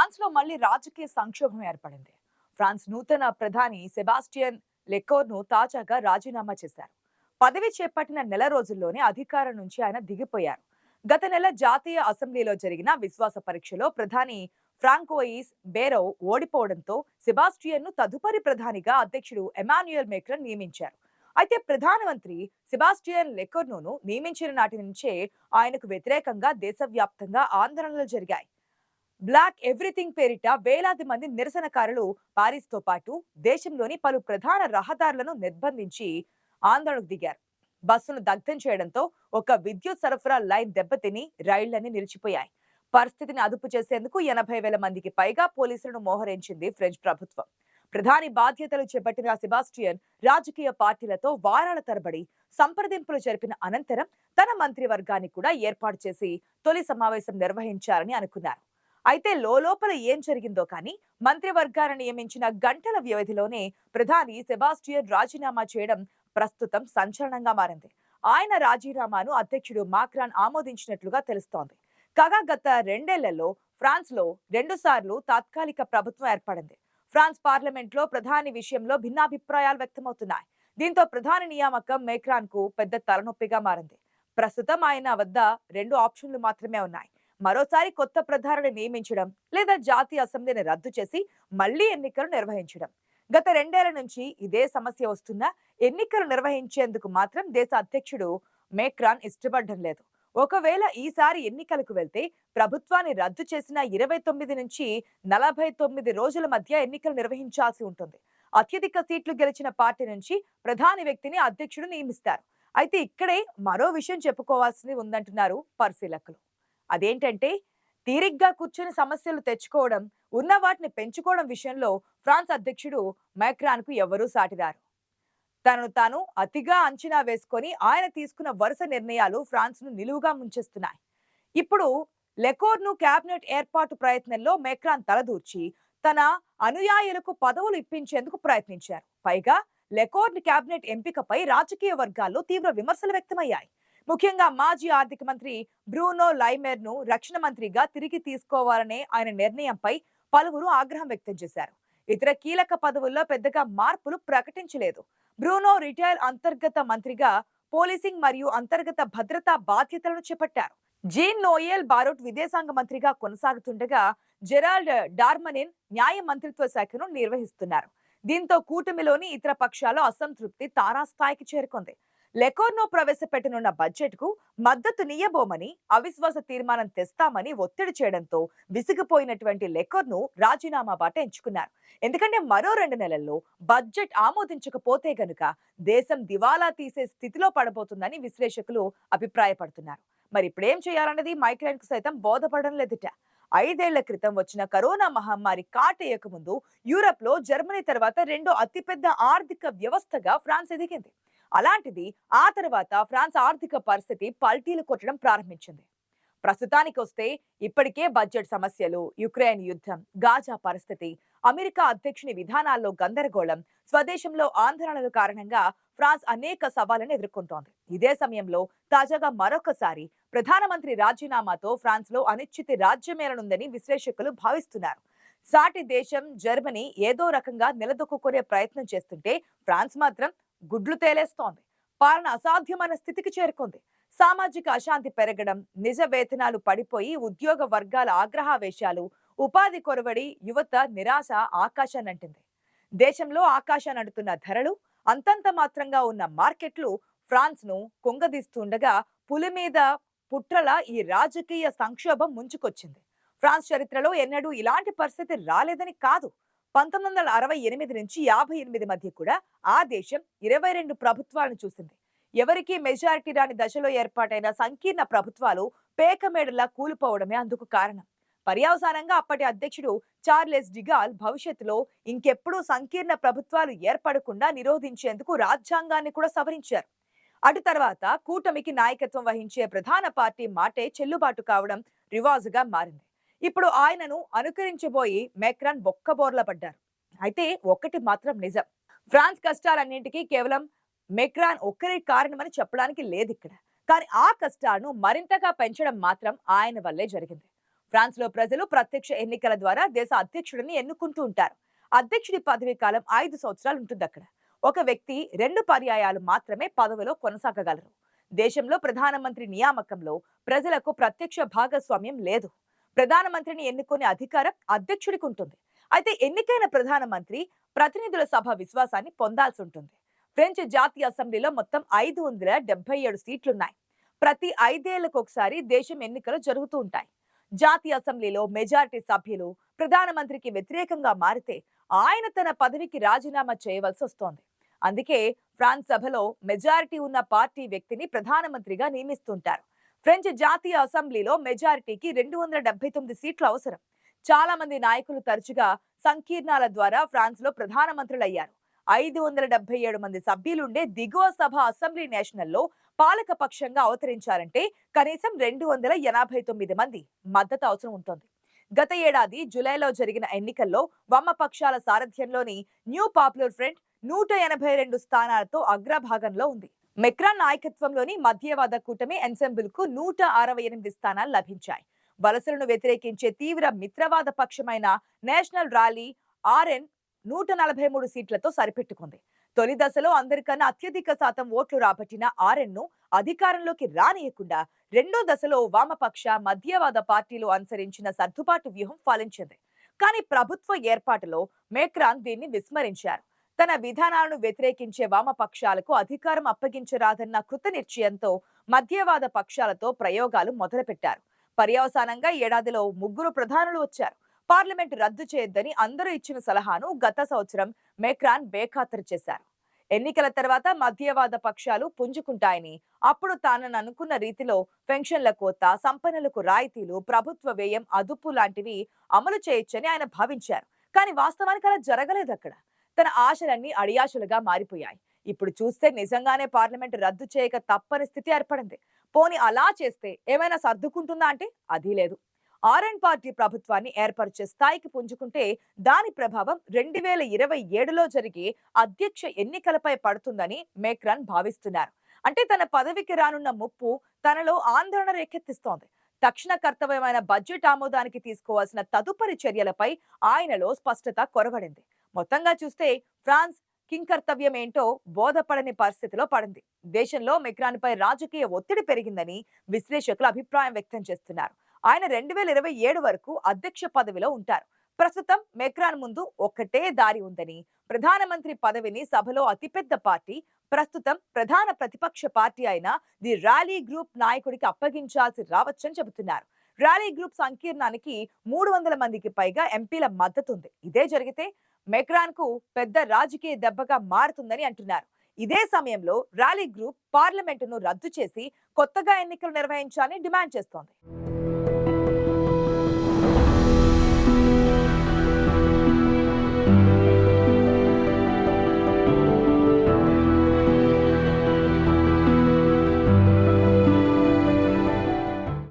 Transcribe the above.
France లో మళ్లీ రాజకీయ సంక్షోభం ఏర్పడింది. ఫ్రాన్స్ నూతన ప్రధాని సెబాస్టియన్ లెకోర్ను తాజాగా రాజీనామా చేశారు. పదవి చేపట్టిన నెల రోజుల్లోనే అధికారం నుంచి ఆయన దిగిపోయారు. గత నెల జాతీయ అసెంబ్లీలో జరిగిన విశ్వాస పరీక్షలో ప్రధాని ఫ్రాంకోయిస్ బేరో ఓడిపోవడంతో సెబాస్టియన్ ను తదుపరి ప్రధానిగా అధ్యక్షుడు ఎమాన్యుయల్ మేక్రన్ నియమించారు. అయితే ప్రధానమంత్రి సెబాస్టియన్ లెకోర్ను నియమించిన నాటి నుంచే ఆయనకు వ్యతిరేకంగా దేశవ్యాప్తంగా ఆందోళనలు జరిగాయి. బ్లాక్ ఎవ్రీథింగ్ పేరిట వేలాది మంది నిరసనకారులు పారిస్ తో పాటు దేశంలోని పలు ప్రధాన రహదారులను నిర్బంధించి ఆందోళనకు దిగారు. బస్సును దగ్ధం చేయడంతో ఒక విద్యుత్ సరఫరా లైన్ దెబ్బతిని రైళ్లన్నీ నిలిచిపోయాయి. పరిస్థితిని అదుపు చేసేందుకు 80,000 మందికి పైగా పోలీసులను మోహరించింది ఫ్రెంచ్ ప్రభుత్వం. ప్రధాని బాధ్యతలు చేపట్టిన సెబాస్టియన్ రాజకీయ పార్టీలతో వారాల తరబడి సంప్రదింపులు జరిపిన అనంతరం తన మంత్రివర్గాన్ని కూడా ఏర్పాటు చేసి తొలి సమావేశం నిర్వహించారని అనుకున్నారు. అయితే లోపల ఏం జరిగిందో కానీ మంత్రివర్గాన్ని నియమించిన గంటల వ్యవధిలోనే ప్రధాని సెబాస్టియన్ రాజీనామా చేయడం ప్రస్తుతం సంచలనంగా మారింది. ఆయన రాజీనామాను అధ్యక్షుడు మాక్రాన్ ఆమోదించినట్లుగా తెలుస్తోంది. కాగా గత రెండేళ్లలో ఫ్రాన్స్ లో 2 సార్లు తాత్కాలిక ప్రభుత్వం ఏర్పడింది. ఫ్రాన్స్ పార్లమెంట్ లో ప్రధాని విషయంలో భిన్నాభిప్రాయాలు వ్యక్తమవుతున్నాయి. దీంతో ప్రధాని నియామకం మేక్రాన్ కు పెద్ద తలనొప్పిగా మారింది. ప్రస్తుతం ఆయన వద్ద 2 ఆప్షన్లు మాత్రమే ఉన్నాయి. మరోసారి కొత్త ప్రధానిని నియమించడం లేదా జాతీయ అసెంబ్లీని రద్దు చేసి మళ్లీ ఎన్నికలు నిర్వహించడం. గత 2 ఏళ్ల నుంచి ఇదే సమస్య వస్తున్నా ఎన్నికలు నిర్వహించేందుకు మాత్రం దేశ అధ్యక్షుడు మేక్రాన్ ఇష్టపడడం లేదు. ఒకవేళ ఈసారి ఎన్నికలకు వెళ్తే ప్రభుత్వాన్ని రద్దు చేసిన 29 నుంచి 49 రోజుల మధ్య ఎన్నికలు నిర్వహించాల్సి ఉంటుంది. అత్యధిక సీట్లు గెలిచిన పార్టీ నుంచి ప్రధాని వ్యక్తిని అధ్యక్షుడు నియమిస్తారు. అయితే ఇక్కడే మరో విషయం చెప్పుకోవాల్సింది ఉందంటున్నారు పరిశీలకులు. అదేంటంటే తీరిగ్గా కూర్చొని సమస్యలు తెచ్చుకోవడం, ఉన్న వాటిని పెంచుకోవడం విషయంలో ఫ్రాన్స్ అధ్యక్షుడు మైక్రాన్ కు ఎవరూ సాటిరారు. తనను తాను అతిగా అంచనా వేసుకొని ఆయన తీసుకున్న వరుస నిర్ణయాలు ఫ్రాన్స్ ను నిలువుగా ముంచేస్తున్నాయి. ఇప్పుడు లెకోర్ను కేబినెట్ ఏర్పాటు ప్రయత్నంలో మేక్రాన్ తలదూర్చి తన అనుయాయులకు పదవులు ఇప్పించేందుకు ప్రయత్నించారు. పైగా లెకోర్న్ కేబినెట్ ఎంపికపై రాజకీయ వర్గాల్లో తీవ్ర విమర్శలు వ్యక్తమయ్యాయి. ముఖ్యంగా మాజీ ఆర్థిక మంత్రి బ్రూనో లైమెర్ ను రక్షణ మంత్రిగా తిరిగి తీసుకోవాలనే ఆయన నిర్ణయంపై పలువురు ఆగ్రహం వ్యక్తం చేశారు. ఇతర కీలక పదవుల్లో పెద్దగా మార్పులు ప్రకటించలేదు. బ్రూనో రిటైల్ అంతర్గత మంత్రిగా పోలీసింగ్ మరియు అంతర్గత భద్రతా బాధ్యతలను చేపట్టారు. జీన్ నోయెల్ బారోట్ విదేశాంగ మంత్రిగా కొనసాగుతుండగా జెరాల్డ్ డార్మనిన్ న్యాయ మంత్రిత్వ శాఖను నిర్వహిస్తున్నారు. దీంతో కూటమిలోని ఇతర పక్షాల అసంతృప్తి తారాస్థాయికి చేరుకుంది. లెకోర్ను ప్రవేశపెట్టనున్న బడ్జెట్ కు మద్దతునియబోమని అవిశ్వాస తీర్మానం తెస్తామని ఒత్తిడి చేయడంతో విసిగిపోయినటువంటి లెకోర్ను రాజీనామా బాట ఎంచుకున్నారు. ఎందుకంటే మరో 2 నెలల్లో బడ్జెట్ ఆమోదించకపోతే గనుక దేశం దివాలా తీసే స్థితిలో పడబోతుందని విశ్లేషకులు అభిప్రాయపడుతున్నారు. మరి ఇప్పుడేం చేయాలన్నది మైక్రాన్ కు సైతం బోధపడడం లేదుట. 5 ఏళ్ల క్రితం వచ్చిన కరోనా మహమ్మారి కాటేయక ముందు యూరప్ లో జర్మనీ తర్వాత 2వ అతిపెద్ద ఆర్థిక వ్యవస్థగా ఫ్రాన్స్ ఎదిగింది. అలాంటిది ఆ తర్వాత ఫ్రాన్స్ ఆర్థిక పరిస్థితి పల్టీలు కొట్టడం ప్రారంభించింది. ప్రస్తుతానికి వస్తే ఇప్పటికే బడ్జెట్ సమస్యలు, యుక్రెయిన్ యుద్ధం, గాజా పరిస్థితి, అమెరికా అధ్యక్షుని విధానాల్లో గందరగోళం, స్వదేశంలో ఆందోళనల కారణంగా ఫ్రాన్స్ అనేక సవాళ్లను ఎదుర్కొంటోంది. ఇదే సమయంలో తాజాగా మరొకసారి ప్రధానమంత్రి రాజీనామాతో ఫ్రాన్స్ లో అనిశ్చితి రాజ్యమేలనుందని విశ్లేషకులు భావిస్తున్నారు. సాటి దేశం జర్మనీ ఏదో రకంగా నిలదొక్కునే ప్రయత్నం చేస్తుంటే ఫ్రాన్స్ మాత్రం గుడ్లు తేలేస్తోంది. పాలన అసాధ్యమైన స్థితికి చేరుకుంది. సామాజిక అశాంతి పెరగడం, నిజ వేతనాలు పడిపోయి ఉద్యోగ వర్గాల ఆగ్రహావేశాలు, ఉపాధి కొరవడి యువత నిరాశ ఆకాశానంటింది. దేశంలో ఆకాశానంటున్న ధరలు, అంతంత మాత్రంగా ఉన్న మార్కెట్లు ఫ్రాన్స్ ను కుంగదీస్తుండగా పులి మీద పుట్రల ఈ రాజకీయ సంక్షోభం ముంచుకొచ్చింది. ఫ్రాన్స్ చరిత్రలో ఎన్నడూ ఇలాంటి పరిస్థితి రాలేదని కాదు, 1968 నుంచి 58 మధ్య కూడా ఆ దేశం 22 ప్రభుత్వాలను చూసింది. ఎవరికీ మెజారిటీ రాని దశలో ఏర్పాటైన సంకీర్ణ ప్రభుత్వాలు పేకమేడలా కూలిపోవడమే అందుకు కారణం. పర్యవసానంగా అప్పటి అధ్యక్షుడు చార్లెస్ డిగాల్ భవిష్యత్తులో ఇంకెప్పుడూ సంకీర్ణ ప్రభుత్వాలు ఏర్పడకుండా నిరోధించేందుకు రాజ్యాంగాన్ని కూడా సవరించారు. అటు తర్వాత కూటమికి నాయకత్వం వహించే ప్రధాన పార్టీ మాటే చెల్లుబాటు కావడం రివాజుగా మారింది. ఇప్పుడు ఆయనను అనుకరించబోయి మేక్రాన్ బొక్కబోర్ల పడ్డారు. అయితే ఒక్కటి మాత్రం నిజం, ఫ్రాన్స్ కష్టాలన్నింటికీ కేవలం మేక్రాన్ ఒక్కరే కారణమని చెప్పడానికి లేదు ఇక్కడ. కానీ ఆ కష్టాలను మరింతగా పెంచడం మాత్రం ఆయన వల్లే జరిగింది. ఫ్రాన్స్ లో ప్రజలు ప్రత్యక్ష ఎన్నికల ద్వారా దేశ అధ్యక్షుడిని ఎన్నుకుంటూ ఉంటారు. అధ్యక్షుడి పదవీ కాలం 5 సంవత్సరాలు ఉంటుంది అక్కడ. ఒక వ్యక్తి 2 పర్యాయాలు మాత్రమే పదవిలో కొనసాగగలరు. దేశంలో ప్రధానమంత్రి నియామకంలో ప్రజలకు ప్రత్యక్ష భాగస్వామ్యం లేదు. ప్రధానమంత్రిని ఎన్నుకునే అధికారం అధ్యక్షుడికి ఉంటుంది. అయితే ఎన్నికైన ప్రధానమంత్రి ప్రతినిధుల సభ విశ్వాసాన్ని పొందాల్సి ఉంటుంది. ఫ్రెంచ్ జాతీయ అసెంబ్లీలో మొత్తం 577 సీట్లున్నాయి. ప్రతి 5 ఏళ్లకు ఒకసారి దేశం ఎన్నికలు జరుగుతూ ఉంటాయి. జాతీయ అసెంబ్లీలో మెజారిటీ సభ్యులు ప్రధానమంత్రికి వ్యతిరేకంగా మారితే ఆయన తన పదవికి రాజీనామా చేయవలసి వస్తోంది. అందుకే ఫ్రాన్స్ సభలో మెజారిటీ ఉన్న పార్టీ వ్యక్తిని ప్రధానమంత్రిగా నియమిస్తుంటారు. ఫ్రెంచ్ జాతీయ అసెంబ్లీలో మెజారిటీకి 279 సీట్లు అవసరం. చాలా మంది నాయకులు తరచుగా సంకీర్ణాల ద్వారా ఫ్రాన్స్ లో ప్రధానమంత్రులయ్యారు. 577 మంది సభ్యులుండే దిగువ సభ అసెంబ్లీ నేషనల్లో పాలక పక్షంగా అవతరించారంటే కనీసం 289 మంది మద్దతు అవసరం ఉంటుంది. గత ఏడాది జూలైలో జరిగిన ఎన్నికల్లో వామపక్షాల సారథ్యంలోని న్యూ పాపులర్ ఫ్రంట్ 182 స్థానాలతో అగ్రభాగంలో ఉంది. మెక్రాన్ నాయకత్వంలోని మధ్యవాద కూటమి ఎన్సెంబుల్ కు 168 స్థానాలు లభించాయి. వలసలను వ్యతిరేకించే తీవ్ర మిత్రవాద పక్షమైన నేషనల్ ర్యాలీ ఆర్ఎన్ 143 సీట్లతో సరిపెట్టుకుంది. తొలి దశలో అందరికన్నా అత్యధిక శాతం ఓట్లు రాబట్టిన ఆర్ఎన్ ను అధికారంలోకి రానియకుండా రెండో దశలో వామపక్ష మధ్యవాద పార్టీలు అనుసరించిన సర్దుబాటు వ్యూహం ఫలించింది. కానీ ప్రభుత్వ ఏర్పాటులో మేక్రాన్ దీన్ని విస్మరించారు. తన విధానాలను వ్యతిరేకించే వామపక్షాలకు అధికారం అప్పగించరాదన్న కృత నిశ్చయంతో మధ్యవాద పక్షాలతో ప్రయోగాలు మొదలుపెట్టారు. పర్యవసానంగా ఏడాదిలో 3 ప్రధానులు వచ్చారు. పార్లమెంట్ రద్దు చేయొద్దని అందరూ ఇచ్చిన సలహాను గత సంవత్సరం మేక్రాన్ బేఖాతరు చేశారు. ఎన్నికల తర్వాత మధ్యవాద పక్షాలు పుంజుకుంటాయని, అప్పుడు తానని అనుకున్న రీతిలో పెన్షన్ల కోత, సంపన్నులకు రాయితీలు, ప్రభుత్వ వ్యయం అదుపు లాంటివి అమలు చేయొచ్చని ఆయన భావించారు. కానీ వాస్తవానికి అలా జరగలేదు. అక్కడ తన ఆశలన్నీ అడియాశలుగా మారిపోయాయి. ఇప్పుడు చూస్తే నిజంగానే పార్లమెంట్ రద్దు చేయక తప్పని స్థితి ఏర్పడింది. పోని అలా చేస్తే ఏమైనా సర్దుకుంటుందా అంటే అది లేదు. ఆర్ఎన్ పార్టీ ప్రభుత్వాన్ని ఏర్పరిచే స్థాయికి పుంజుకుంటే దాని ప్రభావం 2027లో జరిగే అధ్యక్ష ఎన్నికలపై పడుతుందని మేక్రాన్ భావిస్తున్నారు. అంటే తన పదవికి రానున్న ముప్పు తనలో ఆందోళన రేకెత్తిస్తోంది. తక్షణ కర్తవ్యమైన బడ్జెట్ ఆమోదానికి తీసుకోవాల్సిన తదుపరి చర్యలపై ఆయనలో స్పష్టత కొరవడింది. మొత్తంగా చూస్తే ఫ్రాన్స్ కింకర్తవ్యం ఏంటో బోధపడని పరిస్థితిలో పడింది. దేశంలో మెక్రాన్పై రాజకీయ ఒత్తిడి పెరిగిందని విశ్లేషకులు అభిప్రాయం వ్యక్తం చేస్తున్నారు. ఆయన 2027 వరకు అధ్యక్ష పదవిలో ఉంటారు. ప్రస్తుతం మెక్రాన్ ముందు ఒక్కటే దారి ఉందని, ప్రధానమంత్రి పదవిని సభలో అతిపెద్ద పార్టీ, ప్రస్తుతం ప్రధాన ప్రతిపక్ష పార్టీ అయిన ది ర్యాలీ గ్రూప్ నాయకుడికి అప్పగించాల్సి రావచ్చని చెబుతున్నారు. ర్యాలీ గ్రూప్ సంకీర్ణానికి 300 మందికి పైగా ఎంపీల మద్దతు ఉంది. ఇదే జరిగితే మెక్రాన్ కు పెద్ద రాజకీయ దెబ్బగా మారుతుందని అంటున్నారు. ఇదే సమయంలో ర్యాలీ గ్రూప్ పార్లమెంటును రద్దు చేసి కొత్తగా ఎన్నికలు నిర్వహించాలని డిమాండ్ చేస్తోంది.